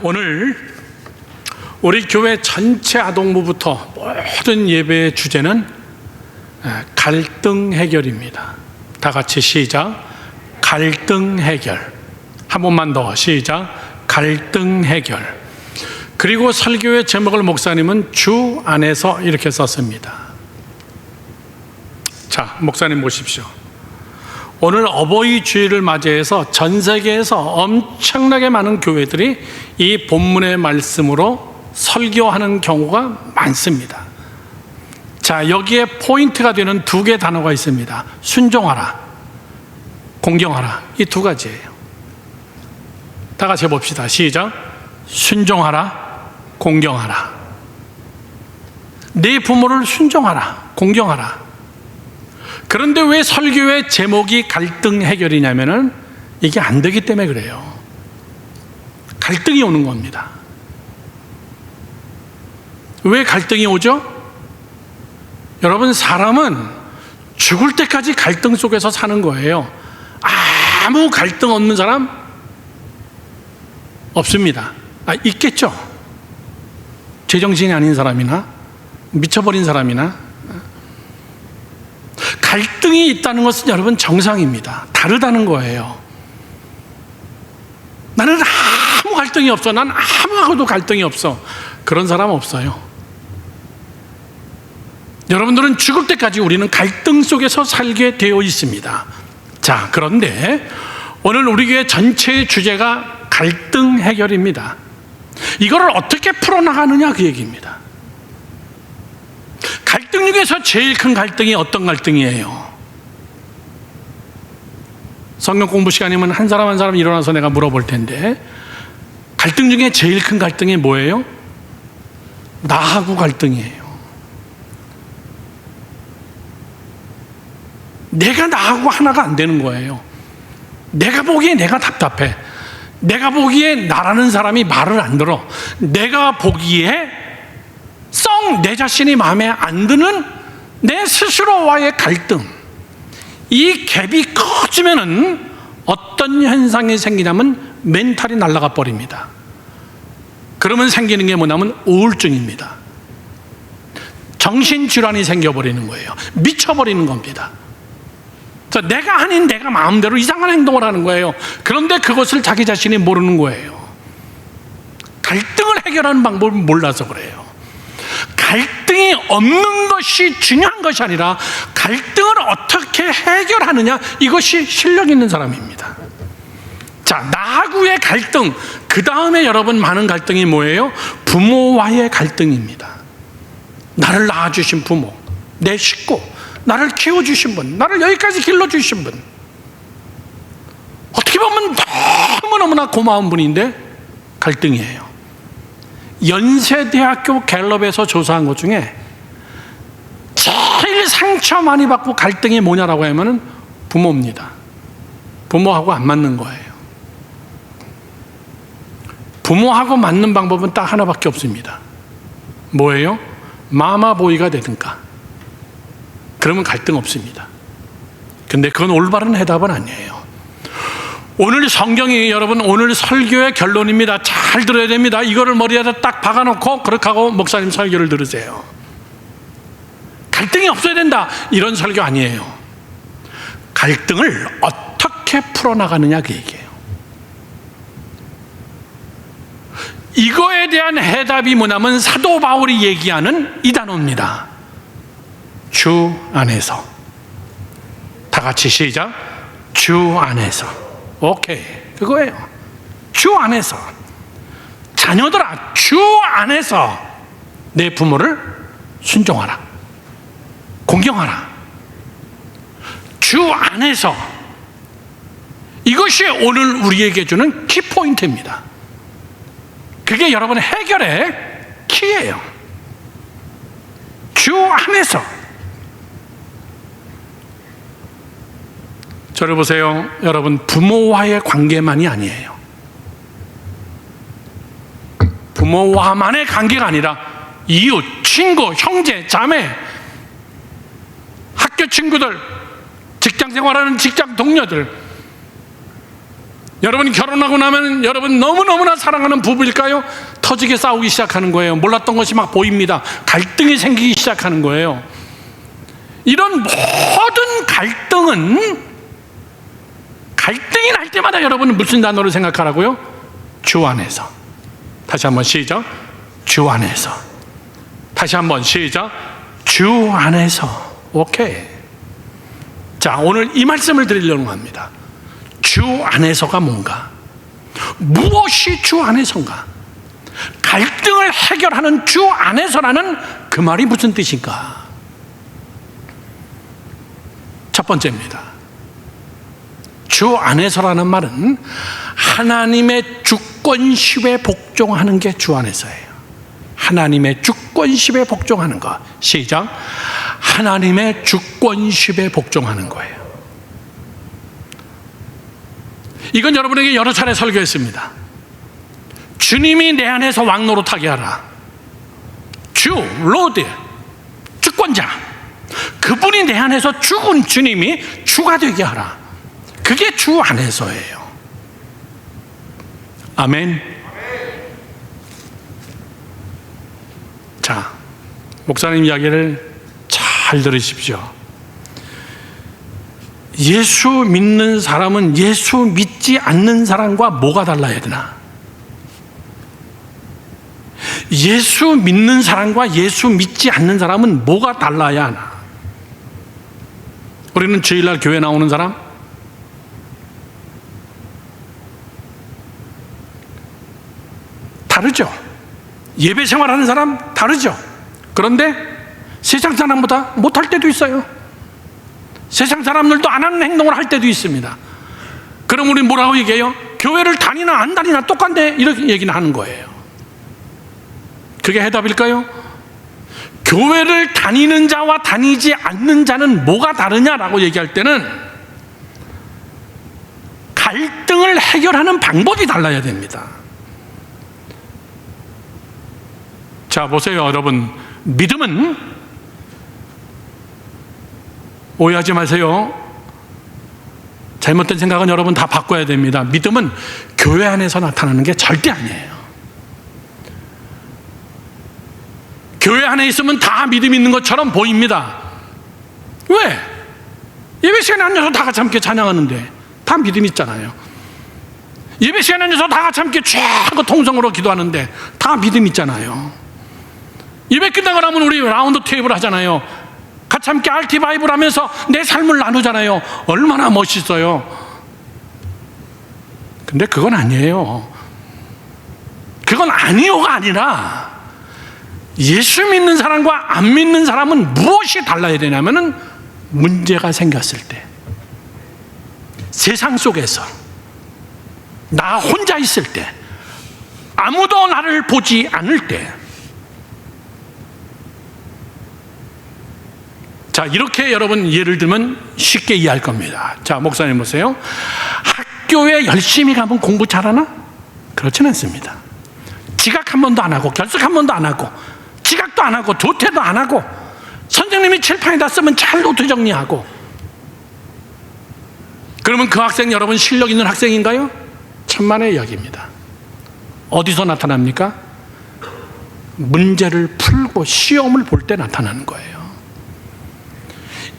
오늘 우리 교회 전체 아동부부터 모든 예배의 주제는 갈등 해결입니다. 다 같이 시작. 갈등 해결. 한 번만 더 시작. 갈등 해결. 그리고 설교의 제목을 목사님은 주 안에서 이렇게 썼습니다. 자, 목사님 보십시오. 오늘 어버이 주일을 맞이해서 전 세계에서 엄청나게 많은 교회들이 이 본문의 말씀으로 설교하는 경우가 많습니다. 자, 여기에 포인트가 되는 두 개의 단어가 있습니다. 순종하라, 공경하라. 이 두 가지예요. 다 같이 해봅시다. 시작. 순종하라, 공경하라. 내 부모를 순종하라, 공경하라. 그런데 왜 설교의 제목이 갈등 해결이냐면은 이게 안 되기 때문에 그래요. 갈등이 오는 겁니다. 왜 갈등이 오죠? 여러분, 사람은 죽을 때까지 갈등 속에서 사는 거예요. 아무 갈등 없는 사람 없습니다. 있겠죠. 제정신이 아닌 사람이나 미쳐버린 사람이나. 갈등이 있다는 것은 여러분 정상입니다. 다르다는 거예요. 나는 아무 갈등이 없어. 난 아무하고도 갈등이 없어. 그런 사람 없어요. 여러분들은 죽을 때까지 우리는 갈등 속에서 살게 되어 있습니다. 자, 그런데 오늘 우리 교회 전체의 주제가 갈등 해결입니다. 이거를 어떻게 풀어나가느냐 그 얘기입니다. 갈등 중에서 제일 큰 갈등이 어떤 갈등이에요? 성경 공부 시간이면 한 사람 한 사람 일어나서 내가 물어볼 텐데, 갈등 중에 제일 큰 갈등이 뭐예요? 나하고 갈등이에요. 내가 나하고 하나가 안 되는 거예요. 내가 보기에 내가 답답해. 내가 보기에 나라는 사람이 말을 안 들어. 내가 보기에 썩 내 자신이 마음에 안 드는 내 스스로와의 갈등. 이 갭이 커지면은 어떤 현상이 생기냐면 멘탈이 날아가 버립니다. 그러면 생기는 게 뭐냐면 우울증입니다. 정신질환이 생겨버리는 거예요. 미쳐버리는 겁니다. 내가 아닌 내가 마음대로 이상한 행동을 하는 거예요. 그런데 그것을 자기 자신이 모르는 거예요. 갈등을 해결하는 방법을 몰라서 그래요. 갈등이 없는 것이 중요한 것이 아니라 갈등을 어떻게 해결하느냐, 이것이 실력 있는 사람입니다. 자, 나하고의 갈등. 그 다음에 여러분 많은 갈등이 뭐예요? 부모와의 갈등입니다. 나를 낳아주신 부모, 내 식구, 나를 키워주신 분, 나를 여기까지 길러주신 분, 어떻게 보면 너무너무나 고마운 분인데 갈등이에요. 연세대학교 갤럽에서 조사한 것 중에 제일 상처 많이 받고 갈등이 뭐냐라고 하면 부모입니다. 부모하고 안 맞는 거예요. 부모하고 맞는 방법은 딱 하나밖에 없습니다. 뭐예요? 마마보이가 되든가. 그러면 갈등 없습니다. 근데 그건 올바른 해답은 아니에요. 오늘 성경이 여러분 오늘 설교의 결론입니다. 잘 들어야 됩니다. 이거를 머리에다 딱 박아놓고 그렇게 하고 목사님 설교를 들으세요. 갈등이 없어야 된다, 이런 설교 아니에요. 갈등을 어떻게 풀어나가느냐 그 얘기예요. 이거에 대한 해답이 뭐냐면 사도 바울이 얘기하는 이 단어입니다. 주 안에서. 다 같이 시작. 주 안에서. 오케이, 그거예요. 주 안에서. 자녀들아, 주 안에서 내 부모를 순종하라, 공경하라. 주 안에서. 이것이 오늘 우리에게 주는 키포인트입니다. 그게 여러분의 해결의 키예요. 주 안에서. 저를 보세요. 여러분, 부모와의 관계만이 아니에요. 부모와만의 관계가 아니라 이웃, 친구, 형제, 자매, 학교 친구들, 직장 생활하는 직장 동료들, 여러분이 결혼하고 나면 여러분 너무너무나 사랑하는 부부일까요? 터지게 싸우기 시작하는 거예요. 몰랐던 것이 막 보입니다. 갈등이 생기기 시작하는 거예요. 이런 모든 갈등이 날 때마다 여러분은 무슨 단어를 생각하라고요? 주 안에서. 다시 한번 시작. 주 안에서. 다시 한번 시작. 주 안에서. 오케이. 자, 오늘 이 말씀을 드리려고 합니다. 주 안에서가 뭔가? 무엇이 주 안에서인가? 갈등을 해결하는 주 안에서라는 그 말이 무슨 뜻인가? 첫 번째입니다. 주 안에서라는 말은 하나님의 주권심에 복종하는 게 주 안에서예요. 하나님의 주권심에 복종하는 것. 시작. 하나님의 주권심에 복종하는 거예요. 이건 여러분에게 여러 차례 설교했습니다. 주님이 내 안에서 왕노릇하게 하라. 주, 로드, 주권자. 그분이 내 안에서 죽은 주님이 주가 되게 하라. 그게 주 안에서예요. 아멘. 자, 목사님 이야기를 잘 들으십시오. 예수 믿는 사람은 예수 믿지 않는 사람과 뭐가 달라야 되나? 예수 믿는 사람과 예수 믿지 않는 사람은 뭐가 달라야 하나? 우리는 주일날 교회 나오는 사람? 다르죠. 예배 생활하는 사람? 다르죠. 그런데 세상 사람보다 못할 때도 있어요. 세상 사람들도 안 하는 행동을 할 때도 있습니다. 그럼 우리 뭐라고 얘기해요? 교회를 다니나 안 다니나 똑같네, 이렇게 얘기는 하는 거예요. 그게 해답일까요? 교회를 다니는 자와 다니지 않는 자는 뭐가 다르냐라고 얘기할 때는 갈등을 해결하는 방법이 달라야 됩니다. 자, 보세요, 여러분. 믿음은, 오해하지 마세요. 잘못된 생각은 여러분 다 바꿔야 됩니다. 믿음은 교회 안에서 나타나는 게 절대 아니에요. 교회 안에 있으면 다 믿음 있는 것처럼 보입니다. 왜? 예배 시간에 앉아서 다 같이 함께 찬양하는데 다 믿음 있잖아요. 예배 시간에 앉아서 다 같이 함께 쫙 통성으로 기도하는데 다 믿음 있잖아요. 예배 끝나고 나면 우리 라운드 테이블 하잖아요. 같이 함께 RT 바이블 하면서 내 삶을 나누잖아요. 얼마나 멋있어요. 근데 그건 아니에요. 그건 아니요가 아니라 예수 믿는 사람과 안 믿는 사람은 무엇이 달라야 되냐면은 문제가 생겼을 때, 세상 속에서 나 혼자 있을 때, 아무도 나를 보지 않을 때, 자, 이렇게 여러분 예를 들면 쉽게 이해할 겁니다. 자, 목사님 보세요. 학교에 열심히 가면 공부 잘하나? 그렇지는 않습니다. 지각 한 번도 안 하고 결석 한 번도 안 하고 지각도 안 하고 도태도 안 하고 선생님이 칠판에다 쓰면 잘 노트 정리하고, 그러면 그 학생 여러분 실력 있는 학생인가요? 천만의 이야기입니다. 어디서 나타납니까? 문제를 풀고 시험을 볼 때 나타나는 거예요.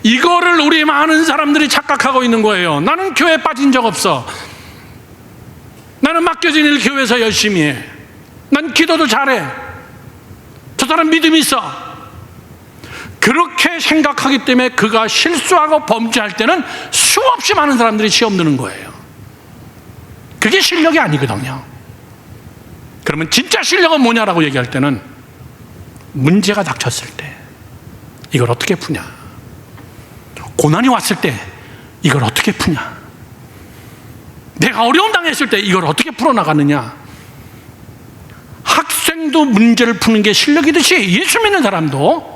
이거를 우리 많은 사람들이 착각하고 있는 거예요. 나는 교회에 빠진 적 없어. 나는 맡겨진 일 교회에서 열심히 해. 난 기도도 잘해. 저 사람 믿음이 있어. 그렇게 생각하기 때문에 그가 실수하고 범죄할 때는 수없이 많은 사람들이 시험 드는 거예요. 그게 실력이 아니거든요. 그러면 진짜 실력은 뭐냐라고 얘기할 때는 문제가 닥쳤을 때 이걸 어떻게 푸냐, 고난이 왔을 때 이걸 어떻게 푸냐, 내가 어려움 당했을 때 이걸 어떻게 풀어나가느냐. 학생도 문제를 푸는 게 실력이듯이 예수 믿는 사람도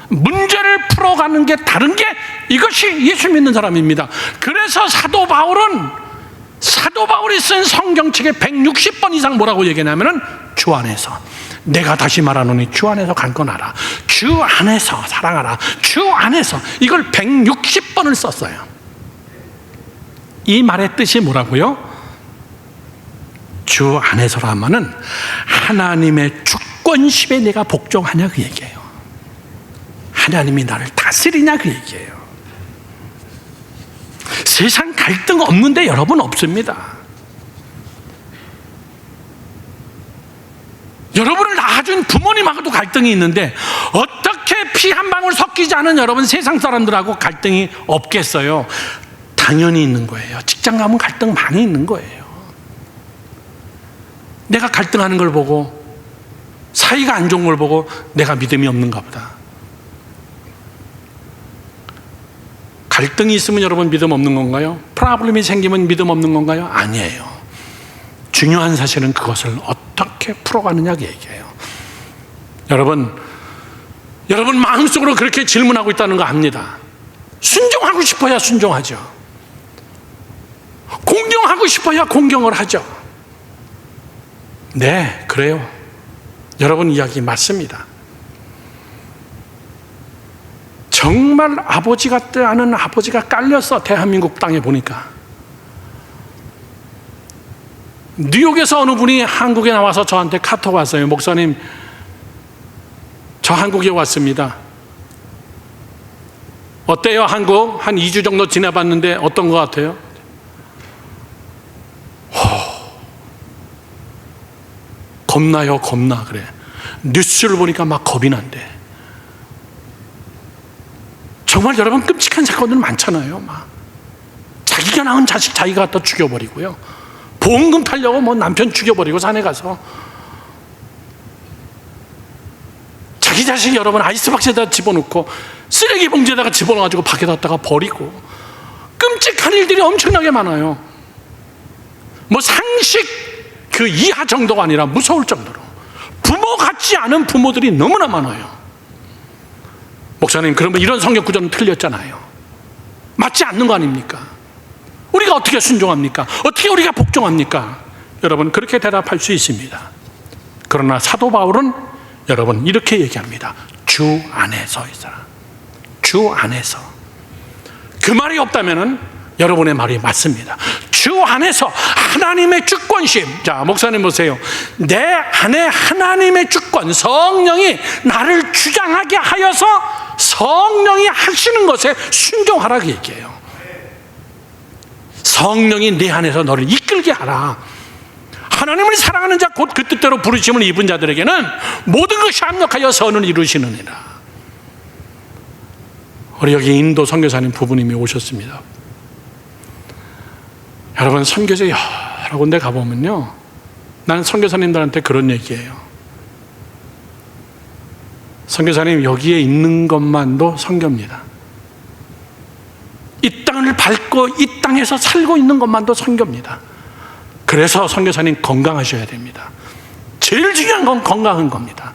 문제를 풀어가는 게 다른 게 이것이 예수 믿는 사람입니다. 그래서 사도 바울이 쓴 성경책에 160번 이상 뭐라고 얘기하냐면은 주 안에서, 내가 다시 말하노니 주 안에서 강건하라, 주 안에서 사랑하라, 주 안에서, 이걸 160번을 썼어요. 이 말의 뜻이 뭐라고요? 주 안에서라면은 하나님의 주권심에 내가 복종하냐 그 얘기예요. 하나님이 나를 다스리냐 그 얘기예요. 세상 갈등 없는데 여러분 없습니다. 여러분을 낳아준 부모님하고도 갈등이 있는데 어떻게 피 한 방울 섞이지 않은 여러분 세상 사람들하고 갈등이 없겠어요? 당연히 있는 거예요. 직장 가면 갈등 많이 있는 거예요. 내가 갈등하는 걸 보고 사이가 안 좋은 걸 보고 내가 믿음이 없는가 보다. 갈등이 있으면 여러분 믿음 없는 건가요? 프로블럼이 생기면 믿음 없는 건가요? 아니에요. 중요한 사실은 그것을 어떻게 풀어가느냐 그 얘기예요. 여러분 마음속으로 그렇게 질문하고 있다는 거 압니다. 순종하고 싶어야 순종하죠. 공경하고 싶어야 공경을 하죠. 네, 그래요. 여러분 이야기 맞습니다. 정말 아버지 같지 않은 아버지가 깔렸어. 대한민국 땅에 보니까. 뉴욕에서 어느 분이 한국에 나와서 저한테 카톡 왔어요. 목사님, 저 한국에 왔습니다. 어때요 한국? 한 2주 정도 지내봤는데 어떤 것 같아요? 겁나요, 겁나. 그래. 뉴스를 보니까 막 겁이 난대. 정말 여러분 끔찍한 사건들 많잖아요. 막 자기가 낳은 자식 자기가 갖다 죽여버리고요. 보험금 타려고 뭐 남편 죽여버리고 산에 가서 자기 자식 여러분 아이스박스에다 집어넣고 쓰레기 봉지에다가 집어넣어가지고 밖에다가 버리고 끔찍한 일들이 엄청나게 많아요. 뭐 상식 그 이하 정도가 아니라 무서울 정도로 부모 같지 않은 부모들이 너무나 많아요. 목사님, 그러면 이런 성경 구조는 틀렸잖아요. 맞지 않는 거 아닙니까? 우리가 어떻게 순종합니까? 어떻게 우리가 복종합니까? 여러분 그렇게 대답할 수 있습니다. 그러나 사도 바울은 여러분 이렇게 얘기합니다. 주 안에서 있어라. 주 안에서. 그 말이 없다면은 여러분의 말이 맞습니다. 주 안에서 하나님의 주권심. 자, 목사님 보세요. 내 안에 하나님의 주권, 성령이 나를 주장하게 하여서 성령이 하시는 것에 순종하라 그 얘기예요. 성령이 내 안에서 너를 이끌게 하라. 하나님을 사랑하는 자 곧 그 뜻대로 부르심을 입은 자들에게는 모든 것이 합력하여 선을 이루시느니라. 우리 여기 인도 선교사님 부부님이 오셨습니다. 여러분 선교제 여러 군데 가보면요, 나는 선교사님들한테 그런 얘기예요. 선교사님 여기에 있는 것만도 선교입니다. 이 땅을 밟고 이 땅에서 살고 있는 것만도 선교입니다. 그래서 선교사님 건강하셔야 됩니다. 제일 중요한 건 건강한 겁니다.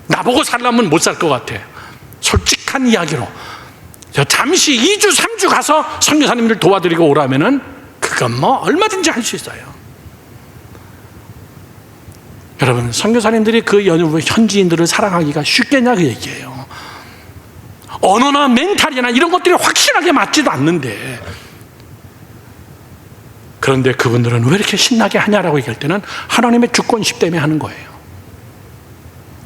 나보고 살려면 못 살 것 같아. 솔직한 이야기로 잠시 2주 3주 가서 선교사님들 도와드리고 오라면은 그건 뭐 얼마든지 할 수 있어요. 여러분 선교사님들이 그 현지인들을 사랑하기가 쉽겠냐 그 얘기예요. 언어나 멘탈이나 이런 것들이 확실하게 맞지도 않는데, 그런데 그분들은 왜 이렇게 신나게 하냐라고 얘기할 때는 하나님의 주권심 때문에 하는 거예요.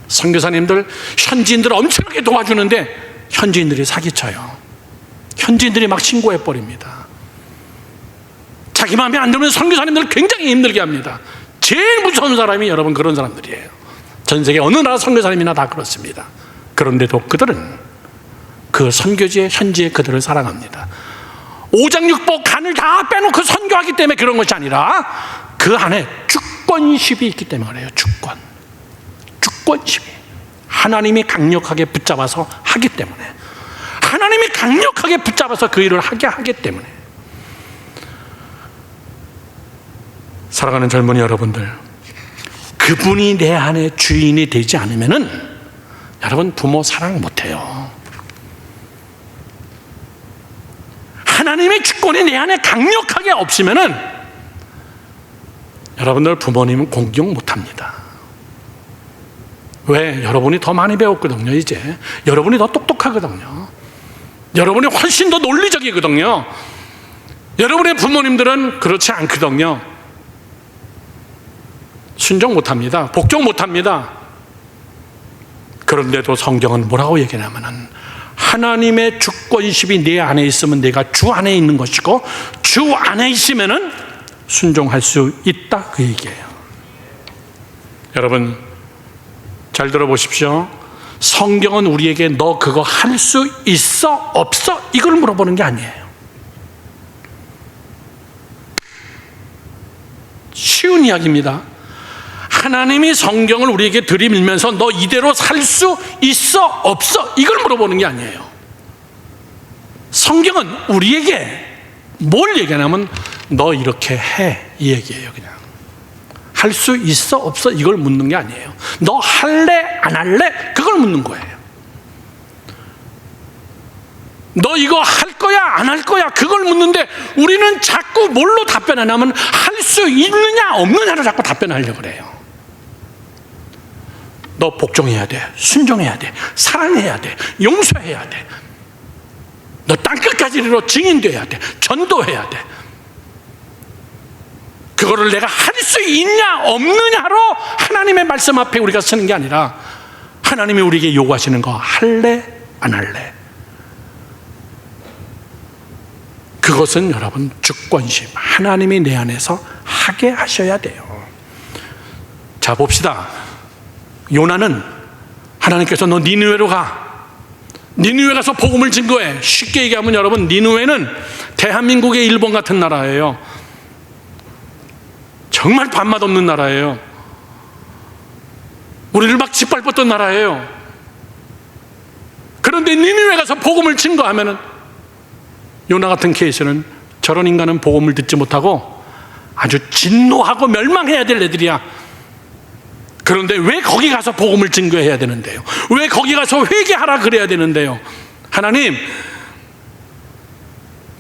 선교사님들 현지인들을 엄청나게 도와주는데 현지인들이 사기쳐요. 현지인들이 막 신고해버립니다. 자기 마음에 안 들면 선교사님들을 굉장히 힘들게 합니다. 제일 무서운 사람이 여러분 그런 사람들이에요. 전 세계 어느 나라 선교사님이나 다 그렇습니다. 그런데도 그들은 그 선교지의 현지의 그들을 사랑합니다. 오장육부 간을 다 빼놓고 선교하기 때문에 그런 것이 아니라 그 안에 주권심이 있기 때문에 그래요. 주권심이 하나님이 강력하게 붙잡아서 하기 때문에, 하나님이 강력하게 붙잡아서 그 일을 하게 하기 때문에. 사랑하는 젊은이 여러분들, 그분이 내 안에 주인이 되지 않으면은 여러분 부모 사랑 못해요. 하나님의 주권이 내 안에 강력하게 없으면은 여러분들 부모님은 공경 못합니다. 왜? 여러분이 더 많이 배웠거든요. 이제 여러분이 더 똑똑하거든요. 여러분이 훨씬 더 논리적이거든요. 여러분의 부모님들은 그렇지 않거든요. 순종 못합니다. 복종 못합니다. 그런데도 성경은 뭐라고 얘기하냐면 하나님의 주권심이 내 안에 있으면 내가 주 안에 있는 것이고 주 안에 있으면 순종할 수 있다, 그 얘기예요. 여러분 잘 들어보십시오. 성경은 우리에게 너 그거 할 수 있어 없어 이걸 물어보는 게 아니에요. 쉬운 이야기입니다. 하나님이 성경을 우리에게 들이밀면서 너 이대로 살 수 있어 없어 이걸 물어보는 게 아니에요. 성경은 우리에게 뭘 얘기하냐면 너 이렇게 해, 이 얘기예요. 그냥 할 수 있어 없어 이걸 묻는 게 아니에요. 너 할래 안 할래 그걸 묻는 거예요. 너 이거 할 거야 안 할 거야 그걸 묻는데 우리는 자꾸 뭘로 답변하냐면 할 수 있느냐 없느냐로 자꾸 답변하려고 그래요. 너 복종해야 돼, 순종해야 돼, 사랑해야 돼, 용서해야 돼, 너 땅끝까지 이르러 증인돼야 돼, 전도해야 돼. 그거를 내가 할 수 있냐 없느냐로 하나님의 말씀 앞에 우리가 서는 게 아니라 하나님이 우리에게 요구하시는 거 할래 안 할래, 그것은 여러분 주권심, 하나님이 내 안에서 하게 하셔야 돼요. 자 봅시다. 요나는 하나님께서 너 니느웨로 가, 니느웨 가서 복음을 증거해. 쉽게 얘기하면 여러분 니느웨는 대한민국의 일본 같은 나라예요. 정말 밥맛 없는 나라예요. 우리를 막 짓밟았던 나라예요. 그런데 니느웨 가서 복음을 증거하면은 요나 같은 케이스는 저런 인간은 복음을 듣지 못하고 아주 진노하고 멸망해야 될 애들이야. 그런데 왜 거기 가서 복음을 증거해야 되는데요? 왜 거기 가서 회개하라 그래야 되는데요? 하나님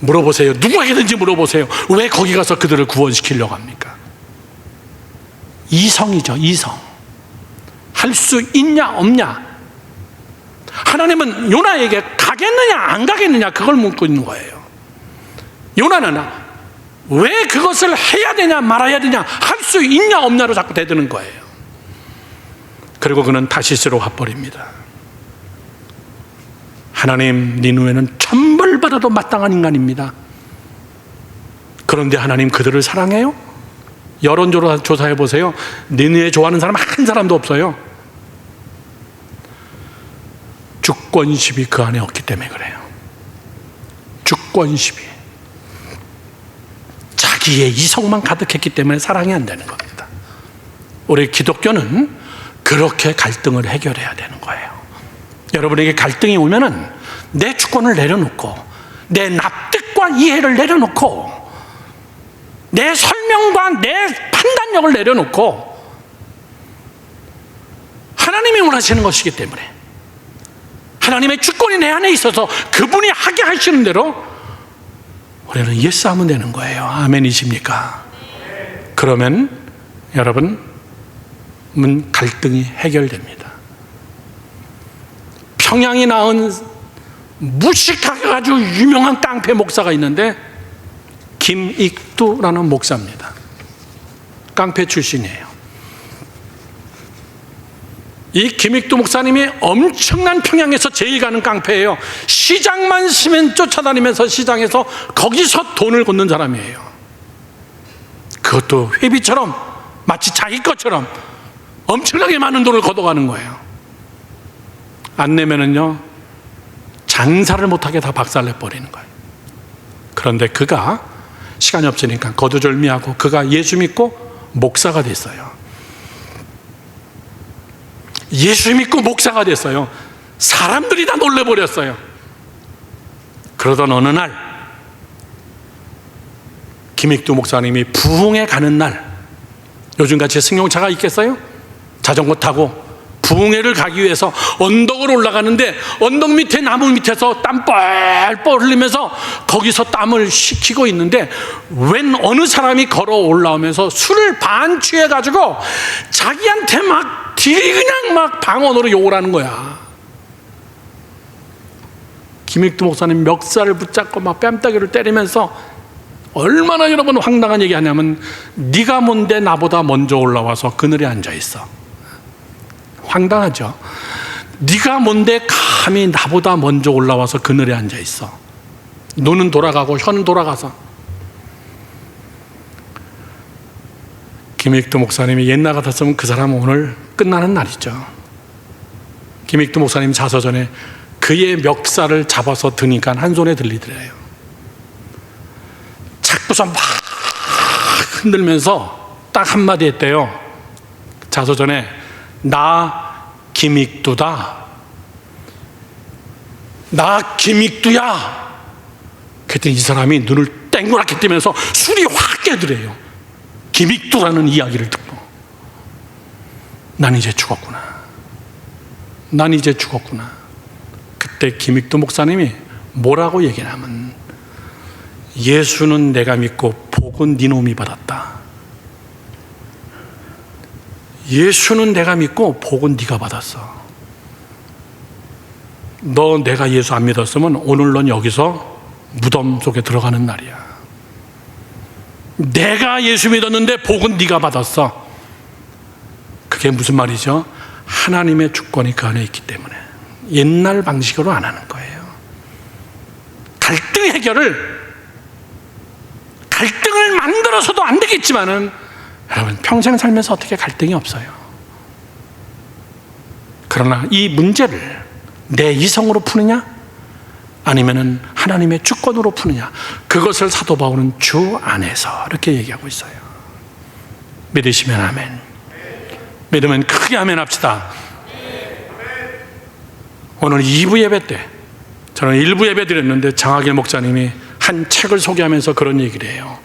물어보세요. 누구에게든지 물어보세요. 왜 거기 가서 그들을 구원시키려고 합니까? 이성이죠. 이성. 할 수 있냐 없냐. 하나님은 요나에게 가겠느냐 안 가겠느냐 그걸 묻고 있는 거예요. 요나는 왜 그것을 해야 되냐 말아야 되냐, 할 수 있냐 없냐로 자꾸 대드는 거예요. 그리고 그는 다시스로 가버립니다. 하나님, 니느웨는 천벌받아도 마땅한 인간입니다. 그런데 하나님 그들을 사랑해요? 여론조사해 보세요. 니느웨 좋아하는 사람 한 사람도 없어요. 주권심이 그 안에 없기 때문에 그래요. 주권심이, 자기의 이성만 가득했기 때문에 사랑이 안 되는 겁니다. 우리 기독교는 그렇게 갈등을 해결해야 되는 거예요. 여러분에게 갈등이 오면은 내 주권을 내려놓고 내 납득과 이해를 내려놓고 내 설명과 내 판단력을 내려놓고 하나님이 원하시는 것이기 때문에 하나님의 주권이 내 안에 있어서 그분이 하게 하시는 대로 우리는 예스하면 되는 거예요. 아멘이십니까? 그러면 여러분 갈등이 해결됩니다. 평양에 낳은 무식하게 아주 유명한 깡패 목사가 있는데 김익두라는 목사입니다. 깡패 출신이에요. 이 김익두 목사님이 엄청난 평양에서 제일 가는 깡패예요. 시장만 쓰면 쫓아다니면서 시장에서 거기서 돈을 걷는 사람이에요. 그것도 회비처럼 마치 자기 것처럼 엄청나게 많은 돈을 걷어가는 거예요. 안 내면은요 장사를 못하게 다 박살내버리는 거예요. 그런데 그가 시간이 없으니까 거두절미하고 그가 예수 믿고 목사가 됐어요. 예수 믿고 목사가 됐어요. 사람들이 다 놀래버렸어요. 그러던 어느 날 김익두 목사님이 부흥에 가는 날, 요즘같이 승용차가 있겠어요? 자전거 타고 부흥회를 가기 위해서 언덕을 올라가는데 언덕 밑에 나무 밑에서 땀 뻘뻘 흘리면서 거기서 땀을 식히고 있는데 웬 어느 사람이 걸어 올라오면서 술을 반 취해가지고 자기한테 막 그냥 막 방언으로 욕을 하는 거야. 김익두 목사님 멱살을 붙잡고 막 뺨따기를 때리면서 얼마나 여러분 황당한 얘기 하냐면, 네가 뭔데 나보다 먼저 올라와서 그늘에 앉아 있어. 황당하죠. 네가 뭔데 감히 나보다 먼저 올라와서 그늘에 앉아 있어. 눈은 돌아가고 혀는 돌아가서. 김익두 목사님이 옛날 같았으면 그 사람은 오늘 끝나는 날이죠. 김익두 목사님 자서전에 그의 멱살을 잡아서 드니까 한 손에 들리더래요. 자꾸서 막 흔들면서 딱 한마디 했대요. 자서전에, 나 김익두다. 나 김익두야. 그랬더니 이 사람이 눈을 땡그랗게 뜨면서 술이 확 깨더래요. 김익두라는 이야기를 듣고, 난 이제 죽었구나. 난 이제 죽었구나. 그때 김익두 목사님이 뭐라고 얘기하냐면, 예수는 내가 믿고 복은 네 놈이 받았다. 예수는 내가 믿고 복은 네가 받았어. 너 내가 예수 안 믿었으면 오늘 넌 여기서 무덤 속에 들어가는 날이야. 내가 예수 믿었는데 복은 네가 받았어. 그게 무슨 말이죠? 하나님의 주권이 그 안에 있기 때문에 옛날 방식으로 안 하는 거예요. 갈등 해결을, 갈등을 만들어서도 안 되겠지만은, 여러분 평생 살면서 어떻게 갈등이 없어요. 그러나 이 문제를 내 이성으로 푸느냐, 아니면은 하나님의 주권으로 푸느냐, 그것을 사도 바울은 주 안에서 이렇게 얘기하고 있어요. 믿으시면 아멘. 믿으면 크게 아멘 합시다. 오늘 2부 예배 때, 저는 1부 예배 드렸는데 장학일 목사님이 한 책을 소개하면서 그런 얘기를 해요.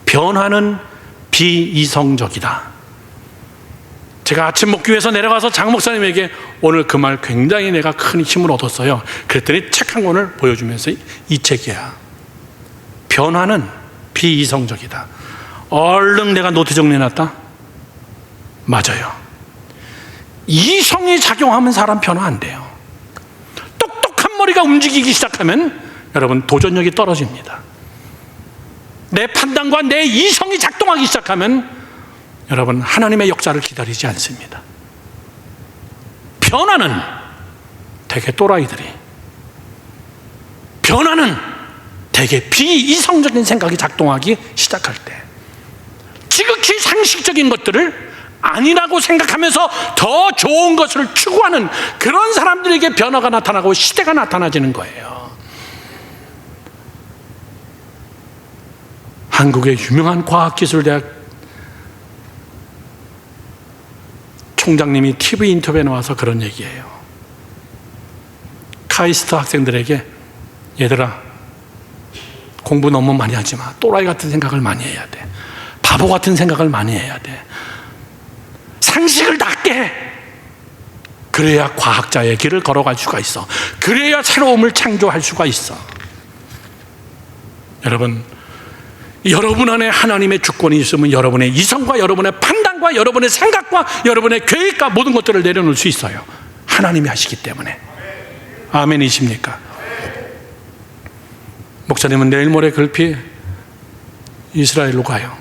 변화는 비이성적이다. 제가 아침 먹기 위해서 내려가서 장 목사님에게 오늘 그 말 굉장히 내가 큰 힘을 얻었어요. 그랬더니 책 한 권을 보여주면서 이 책이야. 변화는 비이성적이다. 얼른 내가 노트 정리해놨다. 맞아요. 이성이 작용하면 사람 변화 안 돼요. 똑똑한 머리가 움직이기 시작하면 여러분 도전력이 떨어집니다. 내 판단과 내 이성이 작동하기 시작하면 여러분 하나님의 역사를 기다리지 않습니다. 변화는 되게 또라이들이, 변화는 되게 비이성적인 생각이 작동하기 시작할 때, 지극히 상식적인 것들을 아니라고 생각하면서 더 좋은 것을 추구하는 그런 사람들에게 변화가 나타나고 시대가 나타나지는 거예요. 한국의 유명한 과학기술대학 총장님이 TV 인터뷰에 나와서 그런 얘기예요. 카이스트 학생들에게, 얘들아 공부 너무 많이 하지 마. 또라이 같은 생각을 많이 해야 돼. 바보 같은 생각을 많이 해야 돼. 상식을 낮게 해. 그래야 과학자의 길을 걸어갈 수가 있어. 그래야 새로움을 창조할 수가 있어. 여러분 안에 하나님의 주권이 있으면 여러분의 이성과 여러분의 판단과 여러분의 생각과 여러분의 계획과 모든 것들을 내려놓을 수 있어요. 하나님이 하시기 때문에. 아멘이십니까? 목사님은 내일 모레 급히 이스라엘로 가요.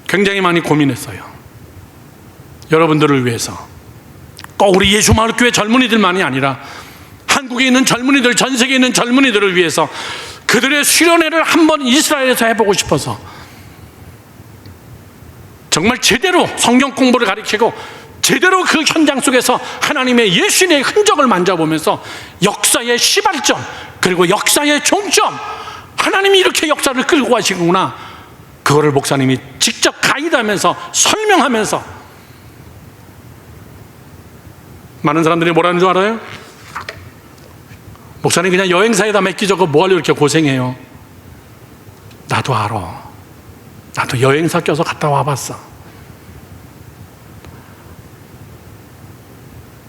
굉장히 많이 고민했어요. 여러분들을 위해서, 꼭 우리 예수마을교회 젊은이들만이 아니라 한국에 있는 젊은이들, 전 세계에 있는 젊은이들을 위해서 그들의 수련회를 한번 이스라엘에서 해보고 싶어서 정말 제대로 성경 공부를 가르치고 제대로 그 현장 속에서 하나님의 예수님의 흔적을 만져보면서 역사의 시발점, 그리고 역사의 종점, 하나님이 이렇게 역사를 끌고 가시구나, 그거를 목사님이 직접 가이드하면서 설명하면서, 많은 사람들이 뭐라는 줄 알아요? 목사님 그냥 여행사에다 맡기자고 뭐하려 이렇게 고생해요. 나도 알아. 나도 여행사 껴서 갔다 와봤어.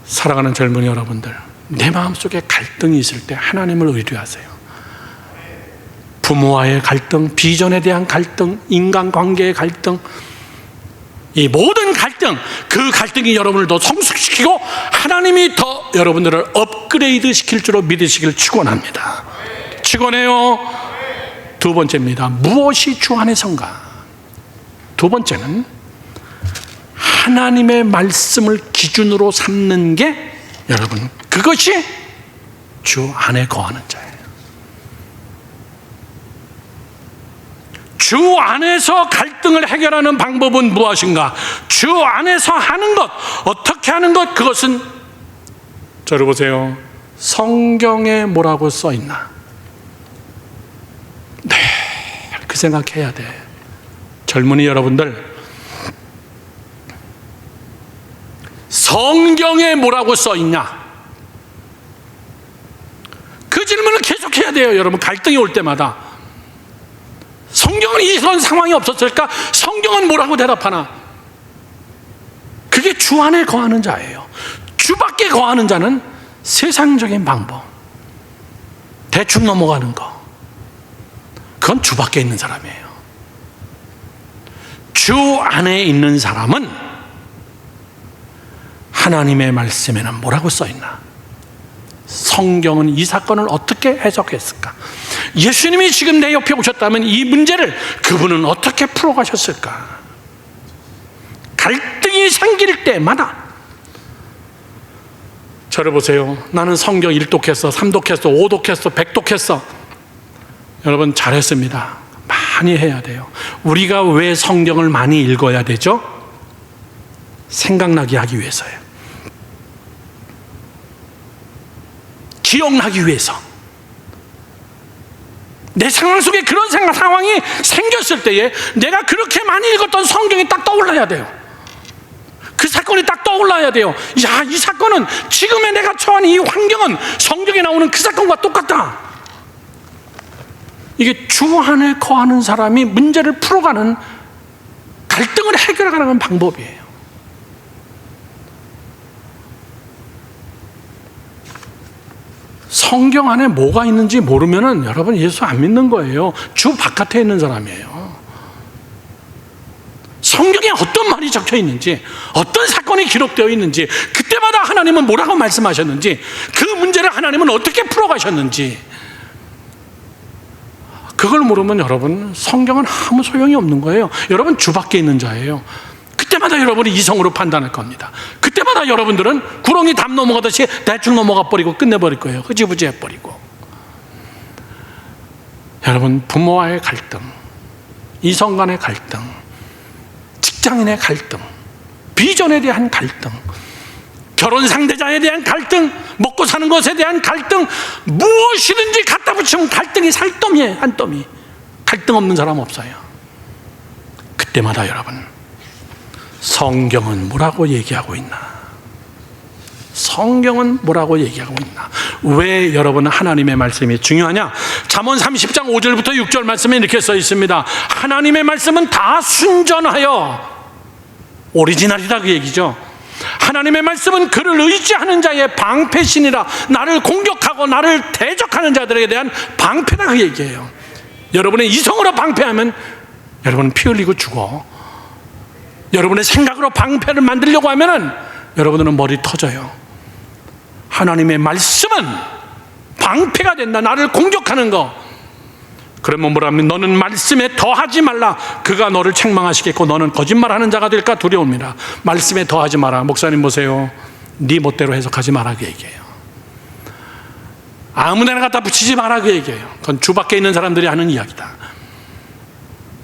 사랑하는 젊은이 여러분들, 내 마음속에 갈등이 있을 때 하나님을 의뢰하세요. 부모와의 갈등, 비전에 대한 갈등, 인간관계의 갈등, 이 모든 갈등, 그 갈등이 여러분을 더 성숙시키고 하나님이 더 여러분들을 업그레이드 시킬 줄로 믿으시길 축원합니다. 축원해요. 두 번째입니다. 무엇이 주 안에선가? 두 번째는 하나님의 말씀을 기준으로 삼는 게 여러분, 그것이 주 안에 거하는 자예요. 주 안에서 갈등을 해결하는 방법은 무엇인가? 주 안에서 하는 것, 어떻게 하는 것, 그것은 저를 보세요. 성경에 뭐라고 써 있나? 네, 그 생각해야 돼. 젊은이 여러분들, 성경에 뭐라고 써 있냐? 그 질문을 계속해야 돼요. 여러분, 갈등이 올 때마다. 성경은 이런 상황이 없었을까? 성경은 뭐라고 대답하나? 그게 주 안에 거하는 자예요. 주 밖에 거하는 자는 세상적인 방법, 대충 넘어가는 거, 그건 주 밖에 있는 사람이에요. 주 안에 있는 사람은 하나님의 말씀에는 뭐라고 써 있나? 성경은 이 사건을 어떻게 해석했을까? 예수님이 지금 내 옆에 오셨다면 이 문제를 그분은 어떻게 풀어가셨을까? 갈등이 생길 때마다 저를 보세요. 나는 성경 1독했어, 3독했어, 5독했어, 100독했어. 여러분, 잘했습니다. 많이 해야 돼요. 우리가 왜 성경을 많이 읽어야 되죠? 생각나게 하기 위해서예요. 기억나기 위해서. 내 상황 속에 그런 상황이 생겼을 때에 내가 그렇게 많이 읽었던 성경이 딱 떠올라야 돼요. 그 사건이 딱 떠올라야 돼요. 야, 이 사건은 지금의 내가 처한 이 환경은 성경에 나오는 그 사건과 똑같다. 이게 주 안에 거하는 사람이 문제를 풀어가는, 갈등을 해결하는 방법이에요. 성경 안에 뭐가 있는지 모르면은 여러분, 예수 안 믿는 거예요. 주 바깥에 있는 사람이에요. 성경에 어떤 말이 적혀 있는지, 어떤 사건이 기록되어 있는지, 그때마다 하나님은 뭐라고 말씀하셨는지, 그 문제를 하나님은 어떻게 풀어가셨는지, 그걸 모르면 여러분, 성경은 아무 소용이 없는 거예요. 여러분, 주 밖에 있는 자예요. 그때마다 여러분이 이성으로 판단할 겁니다. 그때마다 여러분들은 구렁이 담 넘어가듯이 대충 넘어가 버리고 끝내버릴 거예요. 흐지부지 해버리고. 여러분, 부모와의 갈등, 이성 간의 갈등, 직장인의 갈등, 비전에 대한 갈등, 결혼 상대자에 대한 갈등, 먹고 사는 것에 대한 갈등, 무엇이든지 갖다 붙이면 갈등이 살더미에 한 더미. 갈등 없는 사람 없어요. 그때마다 여러분, 성경은 뭐라고 얘기하고 있나? 성경은 뭐라고 얘기하고 있나? 왜 여러분 하나님의 말씀이 중요하냐? 잠언 30장 5절부터 6절 말씀에 이렇게 써 있습니다. 하나님의 말씀은 다 순전하여 오리지널이다, 그 얘기죠. 하나님의 말씀은 그를 의지하는 자의 방패신이라. 나를 공격하고 나를 대적하는 자들에 대한 방패다, 그 얘기예요. 여러분의 이성으로 방패하면 여러분은 피 흘리고 죽어. 여러분의 생각으로 방패를 만들려고 하면은 여러분들은 머리 터져요. 하나님의 말씀은 방패가 된다. 나를 공격하는 거. 그러면 뭐라면, 너는 말씀에 더하지 말라. 그가 너를 책망하시겠고 너는 거짓말하는 자가 될까 두려웁니다. 말씀에 더하지 마라. 목사님 보세요. 네 멋대로 해석하지 마라, 그 얘기예요. 아무데나 갖다 붙이지 마라, 그 얘기예요. 그건 주 밖에 있는 사람들이 하는 이야기다.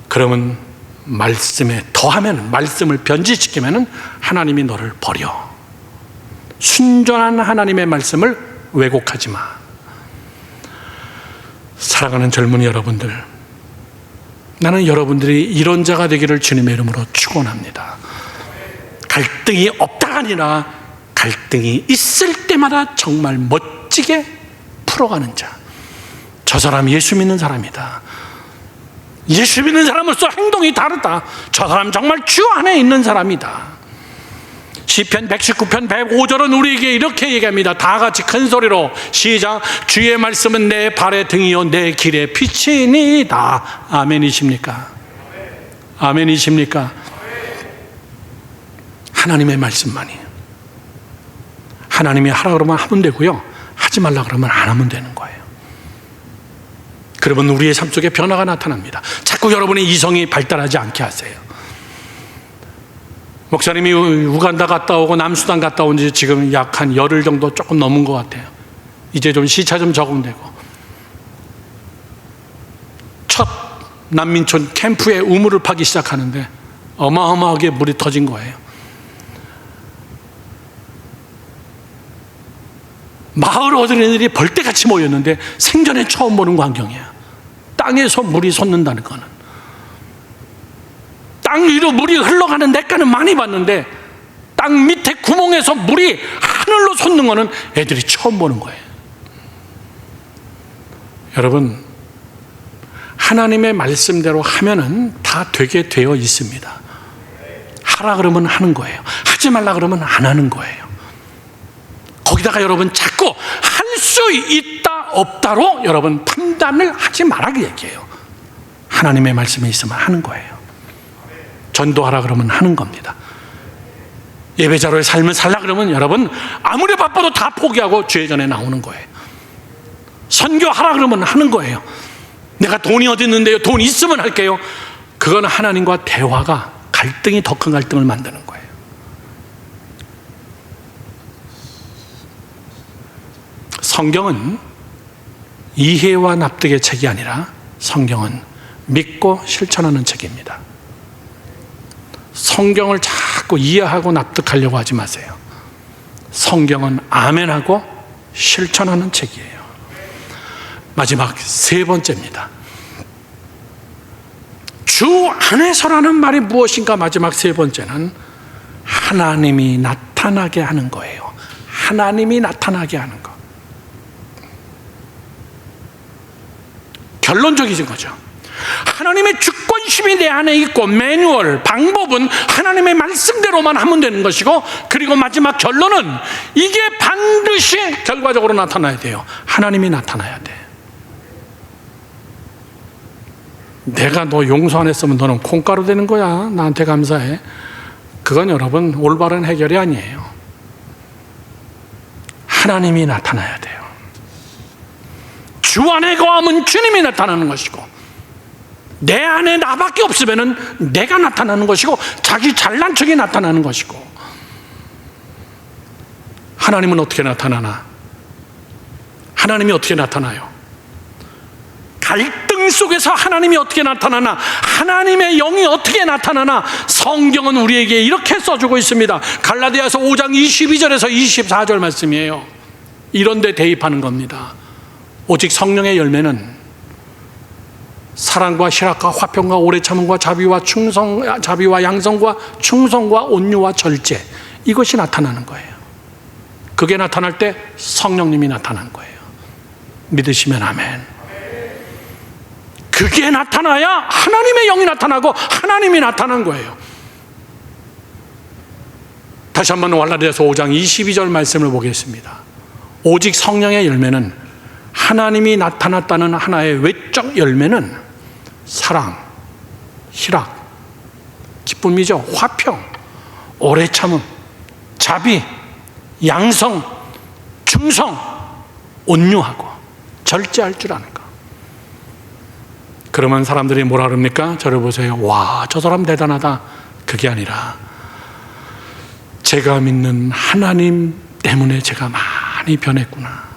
그러면 말씀에 더하면, 말씀을 변질시키면 하나님이 너를 버려. 순전한 하나님의 말씀을 왜곡하지 마. 사랑하는 젊은이 여러분들, 나는 여러분들이 이런 자가 되기를 주님의 이름으로 축원합니다. 갈등이 없다가 아니라 갈등이 있을 때마다 정말 멋지게 풀어가는 자. 저 사람 예수 믿는 사람이다. 예수 믿는 사람으로서 행동이 다르다. 저 사람 정말 주 안에 있는 사람이다. 시편 119편 105절은 우리에게 이렇게 얘기합니다. 다 같이 큰 소리로 시작. 주의 말씀은 내 발의 등이요 내 길의 빛이니이다. 아멘이십니까? 아멘이십니까? 하나님의 말씀만이. 하나님이 하라 그러면 하면 되고요, 하지 말라 그러면 안 하면 되는 거예요. 그러면 우리의 삶 속에 변화가 나타납니다. 자꾸 여러분의 이성이 발달하지 않게 하세요. 목사님이 우간다 갔다 오고 남수단 갔다 온 지 지금 약 한 열흘 정도 조금 넘은 것 같아요. 이제 좀 시차 좀 적응되고, 첫 난민촌 캠프에 우물을 파기 시작하는데 어마어마하게 물이 터진 거예요. 마을 어린이들이 벌떼같이 모였는데 생전에 처음 보는 광경이에요. 땅에서 물이 솟는다는 거는, 땅 위로 물이 흘러가는 냇가는 많이 봤는데 땅 밑에 구멍에서 물이 하늘로 솟는 거는 애들이 처음 보는 거예요. 여러분, 하나님의 말씀대로 하면은 다 되게 되어 있습니다. 하라 그러면 하는 거예요. 하지 말라 그러면 안 하는 거예요. 거기다가 여러분 자꾸 할 수 있다 없다로 여러분 판단을 하지 말라 그 얘기예요. 하나님의 말씀에 있으면 하는 거예요. 전도하라 그러면 하는 겁니다. 예배자로의 삶을 살라 그러면 여러분 아무리 바빠도 다 포기하고 주의 전에 나오는 거예요. 선교하라 그러면 하는 거예요. 내가 돈이 어디 있는데요? 돈 있으면 할게요. 그건 하나님과 대화가 갈등이 더 큰 갈등을 만드는 거예요. 성경은 이해와 납득의 책이 아니라 성경은 믿고 실천하는 책입니다. 성경을 자꾸 이해하고 납득하려고 하지 마세요. 성경은 아멘하고 실천하는 책이에요. 마지막 세 번째입니다. 주 안에서라는 말이 무엇인가? 마지막 세 번째는 하나님이 나타나게 하는 거예요. 하나님이 나타나게 하는 거. 결론적이신 거죠. 하나님의 주권심이 내 안에 있고 매뉴얼, 방법은 하나님의 말씀대로만 하면 되는 것이고, 그리고 마지막 결론은 이게 반드시 결과적으로 나타나야 돼요. 하나님이 나타나야 돼. 내가 너 용서 안 했으면 너는 콩가루 되는 거야. 나한테 감사해. 그건 여러분 올바른 해결이 아니에요. 하나님이 나타나야 돼요. 주 안에 거하면 주님이 나타나는 것이고, 내 안에 나밖에 없으면 내가 나타나는 것이고, 자기 잘난 척이 나타나는 것이고. 하나님은 어떻게 나타나나? 하나님이 어떻게 나타나요? 갈등 속에서 하나님이 어떻게 나타나나? 하나님의 영이 어떻게 나타나나? 성경은 우리에게 이렇게 써주고 있습니다. 갈라디아서 5장 22절에서 24절 말씀이에요. 이런 데 대입하는 겁니다. 오직 성령의 열매는 사랑과 희락과 화평과 오래 참음과 자비와 양성과 충성과 온유와 절제, 이것이 나타나는 거예요. 그게 나타날 때 성령님이 나타난 거예요. 믿으시면 아멘. 그게 나타나야 하나님의 영이 나타나고 하나님이 나타난 거예요. 다시 한번 갈라디아서 5장 22절 말씀을 보겠습니다. 오직 성령의 열매는, 하나님이 나타났다는 하나의 외적 열매는 사랑, 희락, 기쁨이죠. 화평, 오래 참음, 자비, 양성, 충성, 온유하고 절제할 줄 아는 것. 그러면 사람들이 뭐라 그럽니까? 저를 보세요. 와, 저 사람 대단하다. 그게 아니라 제가 믿는 하나님 때문에 제가 많이 변했구나.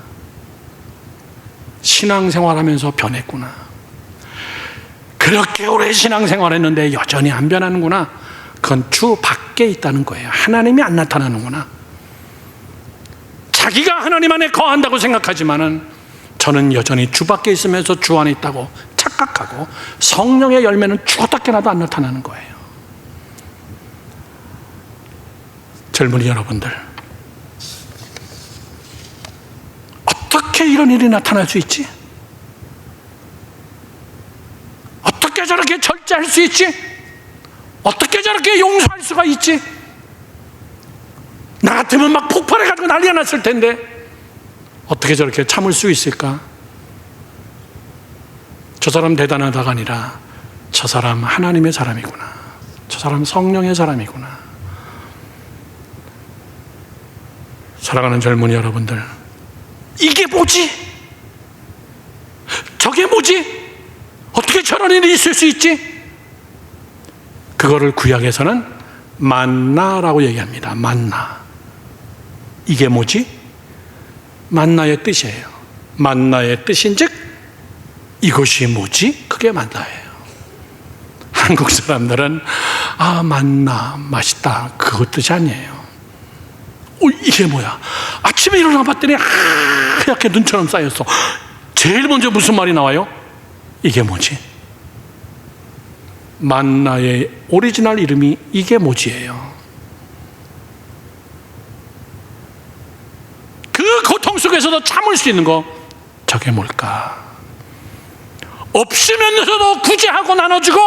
신앙생활하면서 변했구나. 그렇게 오래 신앙생활했는데 여전히 안 변하는구나. 그건 주 밖에 있다는 거예요. 하나님이 안 나타나는구나. 자기가 하나님 안에 거한다고 생각하지만은 저는 여전히 주 밖에 있으면서 주 안에 있다고 착각하고, 성령의 열매는 죽었다 깨나도 안 나타나는 거예요. 젊은이 여러분들, 어떻게 이런 일이 나타날 수 있지? 어떻게 저렇게 절제할 수 있지? 어떻게 저렇게 용서할 수가 있지? 나 같으면 막 폭발해가지고 난리가 났을 텐데 어떻게 저렇게 참을 수 있을까? 저 사람 대단하다가 아니라 저 사람 하나님의 사람이구나. 저 사람 성령의 사람이구나. 사랑하는 젊은이 여러분들, 이게 뭐지? 저게 뭐지? 뭐지? 어떻게 저런 일이 있을 수 있지? 그거를 구약에서는 만나라고 얘기합니다. 만나. 이게 뭐지? 만나의 뜻이에요. 만나의 뜻인즉 이것이 뭐지? 그게 만나예요. 한국 사람들은 만나 맛있다 그거 뜻이 아니에요. 이게 뭐야? 아침에 일어나 봤더니 하얗게 눈처럼 쌓였어. 제일 먼저 무슨 말이 나와요? 이게 뭐지? 만나의 오리지널 이름이 이게 뭐지예요. 그 고통 속에서도 참을 수 있는 거, 저게 뭘까? 없으면서도 구제하고 나눠주고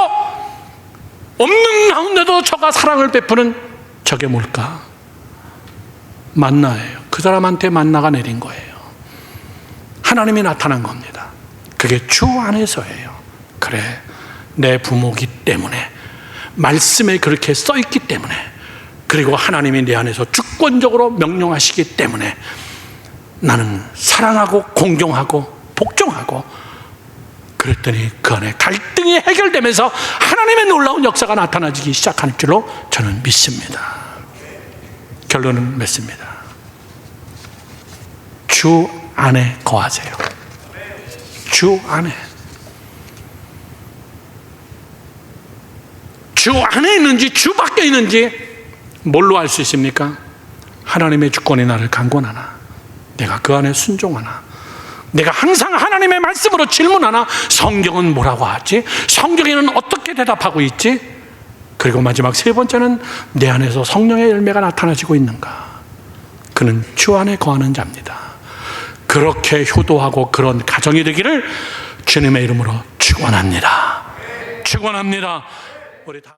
없는 가운데도 저가 사랑을 베푸는 저게 뭘까? 만나예요. 그 사람한테 만나가 내린 거예요. 하나님이 나타난 겁니다. 그게 주 안에서예요. 그래, 내 부모기 때문에, 말씀에 그렇게 써있기 때문에, 그리고 하나님이 내 안에서 주권적으로 명령하시기 때문에 나는 사랑하고 공경하고 복종하고, 그랬더니 그 안에 갈등이 해결되면서 하나님의 놀라운 역사가 나타나기 시작할 줄로 저는 믿습니다. 결론은 맺습니다. 주 안에 거하세요. 주 안에. 주 안에 있는지 주 밖에 있는지 뭘로 알 수 있습니까? 하나님의 주권이 나를 강권하나, 내가 그 안에 순종하나, 내가 항상 하나님의 말씀으로 질문하나, 성경은 뭐라고 하지? 성경에는 어떻게 대답하고 있지? 그리고 마지막 세 번째는 내 안에서 성령의 열매가 나타나지고 있는가? 그는 주 안에 거하는 자입니다. 그렇게 효도하고 그런 가정이 되기를 주님의 이름으로 축원합니다. 축원합니다. 우리 다